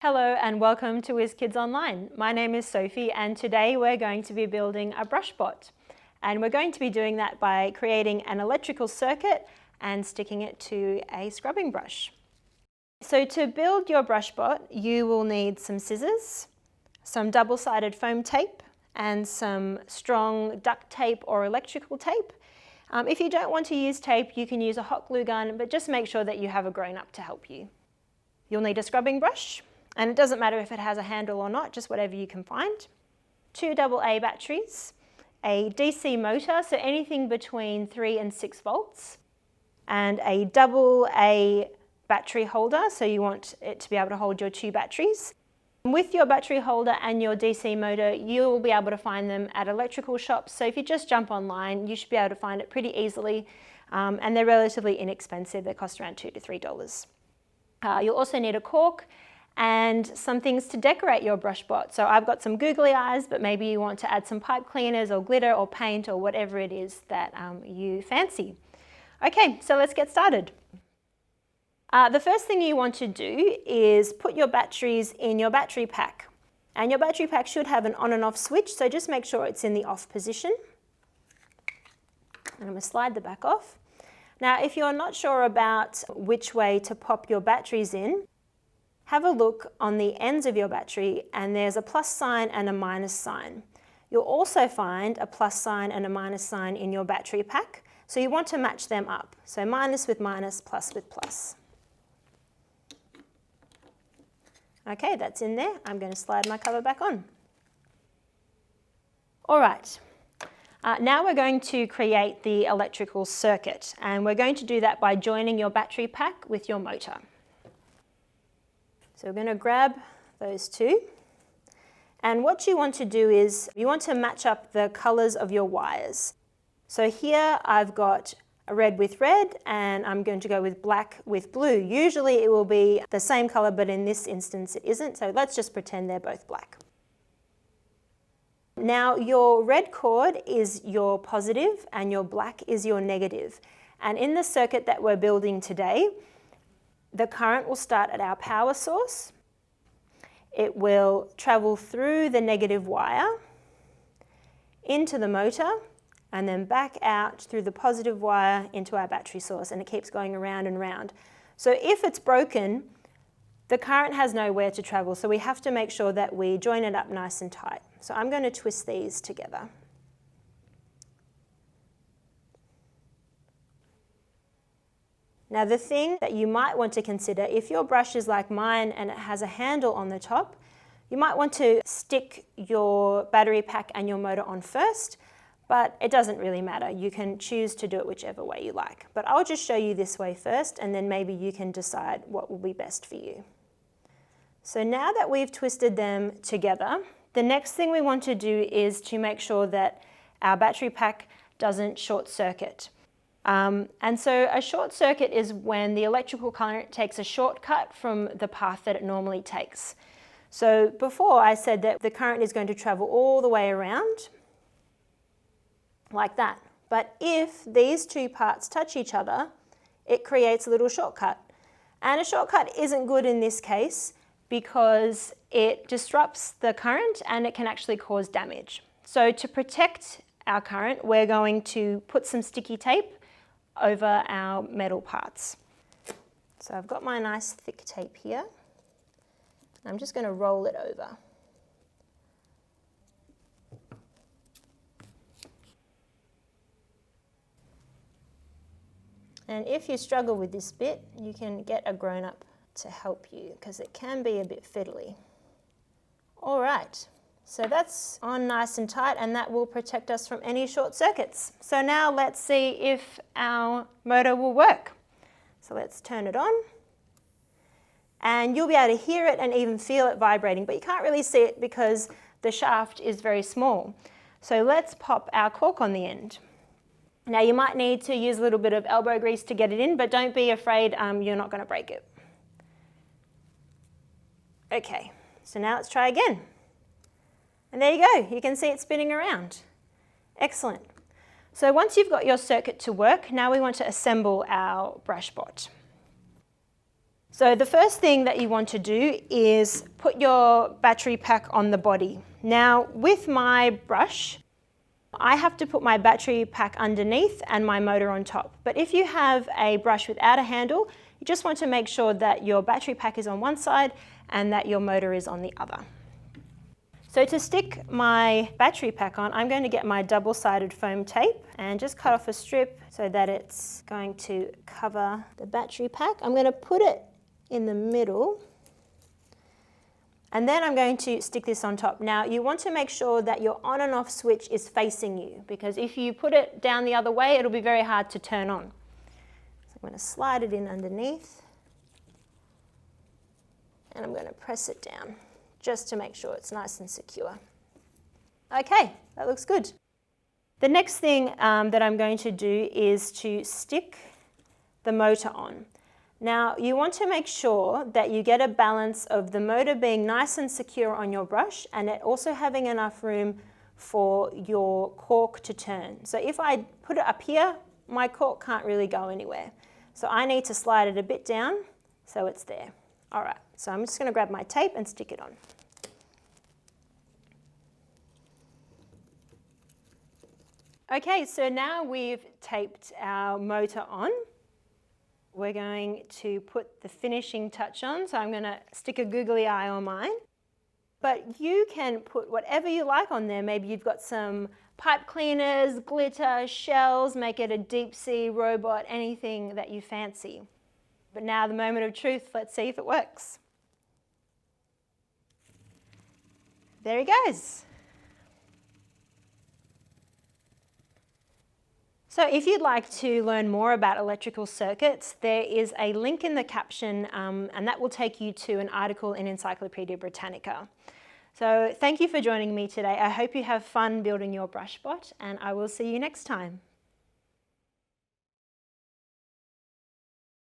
Hello and welcome to Whizz Kids Online. My name is Sophie and today we're going to be building a Brushbot. And we're going to be doing that by creating an electrical circuit and sticking it to a scrubbing brush. So to build your Brushbot, you will need some scissors, some double-sided foam tape, and some strong duct tape or electrical tape. If you don't want to use tape, you can use a hot glue gun, but just make sure that you have a grown-up to help you. You'll need a scrubbing brush. And it doesn't matter if it has a handle or not, just whatever you can find. 2 AA batteries, a DC motor, so anything between 3 and 6 volts, and a AA battery holder, so you want it to be able to hold your 2 batteries. With your battery holder and your DC motor, you'll be able to find them at electrical shops, so if you just jump online, you should be able to find it pretty easily, and they're relatively inexpensive. They cost around $2 to $3. You'll also need a cork, and some things to decorate your Brushbot. So I've got some googly eyes, but maybe you want to add some pipe cleaners or glitter or paint or whatever it is that you fancy. Okay, so let's get started. The first thing you want to do is put your batteries in your battery pack. And your battery pack should have an on and off switch, so just make sure it's in the off position. And I'm going to slide the back off. Now, if you're not sure about which way to pop your batteries in, have a look on the ends of your battery and there's a plus sign and a minus sign. You'll also find a plus sign and a minus sign in your battery pack, so you want to match them up. So minus with minus, plus with plus. Okay, that's in there. I'm going to slide my cover back on. All right, now we're going to create the electrical circuit, and we're going to do that by joining your battery pack with your motor. So we're going to grab those two, and what you want to do is you want to match up the colours of your wires. So here I've got a red with red and I'm going to go with black with blue. Usually it will be the same colour, but in this instance it isn't, so let's just pretend they're both black. Now your red cord is your positive and your black is your negative, and in the circuit that we're building today, the current will start at our power source. It will travel through the negative wire into the motor and then back out through the positive wire into our battery source, and it keeps going around and round. So if it's broken, the current has nowhere to travel, so we have to make sure that we join it up nice and tight. So I'm going to twist these together. Now the thing that you might want to consider, if your brush is like mine and it has a handle on the top, you might want to stick your battery pack and your motor on first, but it doesn't really matter. You can choose to do it whichever way you like. But I'll just show you this way first, and then maybe you can decide what will be best for you. So now that we've twisted them together, the next thing we want to do is to make sure that our battery pack doesn't short circuit. And so a short circuit is when the electrical current takes a shortcut from the path that it normally takes. So before I said that the current is going to travel all the way around, like that. But if these two parts touch each other, it creates a little shortcut. And a shortcut isn't good in this case because it disrupts the current and it can actually cause damage. So to protect our current, we're going to put some sticky tape over our metal parts. So I've got my nice thick tape here. I'm just going to roll it over. And if you struggle with this bit, you can get a grown-up to help you because it can be a bit fiddly. All right. So that's on nice and tight, and that will protect us from any short circuits. So now let's see if our motor will work. So let's turn it on. And you'll be able to hear it and even feel it vibrating, but you can't really see it because the shaft is very small. So let's pop our cork on the end. Now you might need to use a little bit of elbow grease to get it in, but don't be afraid, you're not going to break it. Okay, so now let's try again. And there you go, you can see it spinning around. Excellent. So once you've got your circuit to work, now we want to assemble our Brushbot. So the first thing that you want to do is put your battery pack on the body. Now with my brush, I have to put my battery pack underneath and my motor on top. But if you have a brush without a handle, you just want to make sure that your battery pack is on one side and that your motor is on the other. So to stick my battery pack on, I'm going to get my double-sided foam tape and just cut off a strip so that it's going to cover the battery pack. I'm going to put it in the middle, and then I'm going to stick this on top. Now you want to make sure that your on and off switch is facing you, because if you put it down the other way, it'll be very hard to turn on. So I'm going to slide it in underneath, and I'm going to press it down just to make sure it's nice and secure. Okay, that looks good. The next thing that I'm going to do is to stick the motor on. Now you want to make sure that you get a balance of the motor being nice and secure on your brush and it also having enough room for your cork to turn. So if I put it up here, my cork can't really go anywhere. So I need to slide it a bit down so it's there. All right, so I'm just going to grab my tape and stick it on. Okay, so now we've taped our motor on. We're going to put the finishing touch on, so I'm going to stick a googly eye on mine. But you can put whatever you like on there. Maybe you've got some pipe cleaners, glitter, shells, make it a deep sea robot, anything that you fancy. But now the moment of truth, let's see if it works. There he goes. So if you'd like to learn more about electrical circuits, there is a link in the caption and that will take you to an article in Encyclopedia Britannica. So thank you for joining me today. I hope you have fun building your Brushbot, and I will see you next time.